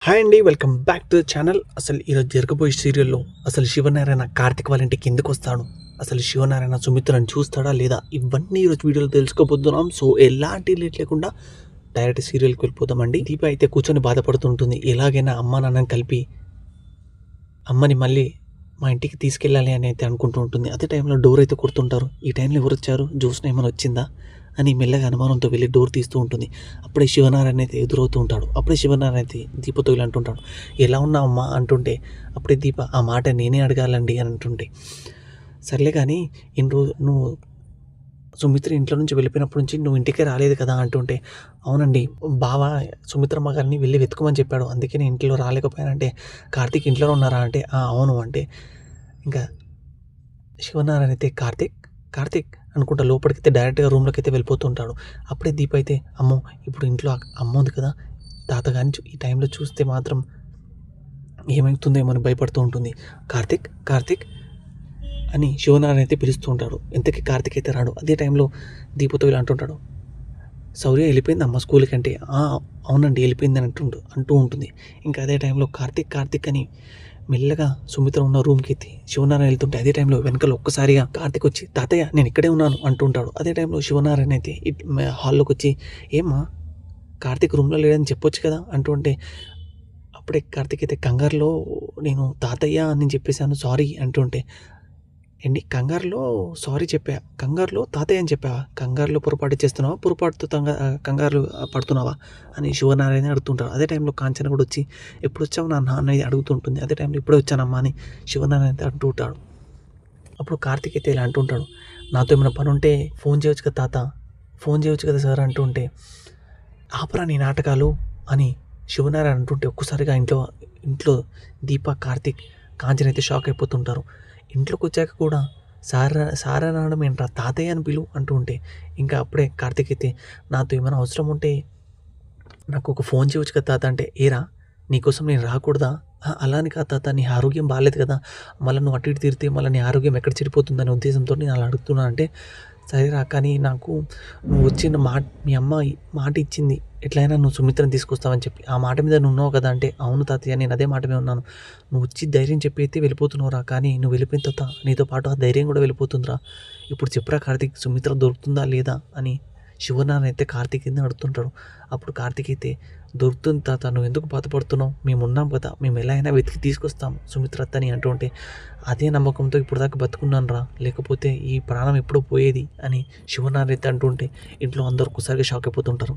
Hi అండి, welcome back to the channel. అసలు ఈరోజు జరగబోయే సీరియల్లో అసలు శివనారాయణ కార్తిక్ వాళ్ళ ఇంటికి ఎందుకు వస్తాడు, అసలు శివనారాయణ సుమిత్రను చూస్తాడా లేదా, ఇవన్నీ ఈరోజు వీడియోలో తెలుసుకోబోతున్నాం. సో ఎలాంటి లేట్ లేకుండా డైరెక్ట్ సీరియల్కి వెళ్ళిపోతామండి. దీప అయితే కూర్చొని బాధపడుతుంటుంది. ఎలాగైనా అమ్మ నాన్నని కలిపి అమ్మని మళ్ళీ మా ఇంటికి తీసుకెళ్ళాలి అని అయితే అనుకుంటూ ఉంటుంది. అదే టైంలో డోర్ అయితే కొడుతుంటారు. ఈ టైంలో ఎవరు వచ్చారు, జ్యోత్స్న ఏమైనా వచ్చిందా అని మెల్లగా అనుమానంతో వెళ్ళి డోర్ తీస్తూ ఉంటుంది. అప్పుడే శివనారాయణ అయితే ఎదురవుతూ ఉంటాడు. అప్పుడే శివనారాయణ అయితే దీపతో ఇలా అంటుంటాడు, ఎలా ఉన్నావు అమ్మా అంటుంటే అప్పుడే దీప ఆ మాట నేనే అడగాలండి అని అంటుంటే, సర్లే కానీ ఇన్ని రోజు నువ్వు సుమిత్ర ఇంట్లో నుంచి వెళ్ళిపోయినప్పటి నుంచి నువ్వు ఇంటికే రాలేదు కదా అంటుంటే, అవునండి బావ సుమిత్రమ్మ గారిని వెళ్ళి వెతుకోమని చెప్పాడు, అందుకే నేను ఇంట్లో రాలేకపోయానంటే, కార్తీక్ ఇంట్లో ఉన్నారా అంటే అవును అంటే, ఇంకా శివనారాయణ అయితే కార్తీక్ కార్తీక్ అనుకుంటా లోపలికైతే డైరెక్ట్గా రూమ్లోకి అయితే వెళ్ళిపోతుంటాడు. అప్పుడే దీప అయితే అమ్మో ఇప్పుడు ఇంట్లో అమ్మ ఉంది కదా, తాతగారిని ఈ టైంలో చూస్తే మాత్రం ఏమవుతుందేమో అని భయపడుతూ ఉంటుంది. కార్తీక్ కార్తీక్ అని శివనారాయణ అయితే పిలుస్తూ ఉంటాడు. ఇంతకీ కార్తీక్ అయితే రాడు. అదే టైంలో దీపతో ఇలా అంటుంటాడు, శౌర్య వెళ్ళిపోయింది అమ్మ స్కూల్కి అంటే అవునండి వెళ్ళిపోయింది అని అంటూ ఉంటుంది. ఇంకా అదే టైంలో కార్తీక్ కార్తీక్ అని మెల్లగా సుమిత్ర ఉన్న రూమ్కి ఎత్తి శివనారాయణ వెళ్తుంటే, అదే టైంలో వెనకాల ఒక్కసారిగా కార్తీక్ వచ్చి తాతయ్య నేను ఇక్కడే ఉన్నాను అంటుంటాడు. అదే టైంలో శివనారాయణ అయితే హాల్లోకి వచ్చి ఏమ్మా కార్తీక్ రూమ్లో లేదని చెప్పొచ్చు కదా అంటుంటే, అప్పుడే కార్తీక్ అయితే కంగారులో నేను తాతయ్య అని చెప్పేశాను సారీ అంటుంటే, ఏంటి కంగారులో సారీ చెప్పా, కంగారులో తాతయ్య అని చెప్పావా, కంగారులో పొరపాటు చేస్తున్నావా, పొరపాటుతో కంగారు పడుతున్నావా అని శివనారాయణ అడుగుతుంటారు. అదే టైంలో కాంచన కూడా వచ్చి ఎప్పుడు వచ్చావు నాన్న అనేది అడుగుతుంటుంది. అదే టైంలో ఇప్పుడే వచ్చానమ్మా అని శివనారాయణ అయితే అంటుంటాడు. అప్పుడు కార్తీక్ అయితే ఇలా అంటుంటాడు, నాతో ఏమైనా పని ఉంటే ఫోన్ చేయొచ్చు కదా తాత, ఫోన్ చేయొచ్చు కదా సార్ అంటుంటే, ఆపరా నీ నాటకాలు అని శివనారాయణ అంటుంటే ఒక్కసారిగా ఇంట్లో దీప కార్తీక్ కాంచన అయితే షాక్ అయిపోతుంటారు. ఇంట్లోకి వచ్చాక కూడా సారా అనడం ఏంట్రా తాతయ్య అని పిలువు అంటూ ఉంటే, ఇంకా అప్పుడే కార్తీక్ అయితే నాతో ఏమైనా అవసరం ఉంటే నాకు ఒక ఫోన్ చేయవచ్చు కదా తాత అంటే, ఏరా నీకోసం నేను రాకూడదా, అలా అని కాదు తాత నీ ఆరోగ్యం బాగాలేదు కదా, మళ్ళీ నువ్వు అటు ఇటు తిరిగితే మళ్ళీ నీ ఆరోగ్యం ఎక్కడ చెడిపోతుందనే ఉద్దేశంతో నేను అలా అడుగుతున్నా అంటే, సరేరా కానీ నాకు నువ్వు వచ్చిన మీ అమ్మ మాట ఇచ్చింది ఎట్లయినా నువ్వు సుమిత్రని తీసుకొస్తావని చెప్పి, ఆ మాట మీద నువ్వు ఉన్నావు కదా అంటే, అవును తాతయ్య నేను అదే మాట మీద ఉన్నాను, నువ్వు వచ్చి ధైర్యం చెప్పి అయితే వెళ్ళిపోతున్నావురా, కానీ నువ్వు వెళ్ళిపోయిన తర్వాత నీతో పాటు ఆ ధైర్యం కూడా వెళ్ళిపోతుందిరా, ఇప్పుడు చెప్పురా కార్తీక్ సుమిత్ర దొరుకుతుందా లేదా అని శివనారాయణ అయితే కార్తీక్ కింద అడుగుతుంటాడు. అప్పుడు కార్తీక్ అయితే దొరుకుతుంది తాత, నువ్వు ఎందుకు బాధపడుతున్నావు, మేము ఉన్నాం కదా, మేము ఎలా అయినా వెతికి తీసుకొస్తాం సుమిత్రత్తని అంటుంటే, అదే నమ్మకంతో ఇప్పుడు దాకా బతుకున్నాను రా, లేకపోతే ఈ ప్రాణం ఎప్పుడో పోయేది అని శివనారాయణ అయితే అంటుంటే ఇంట్లో అందరూ ఒక్కసారిగా షాక్ అయిపోతుంటారు.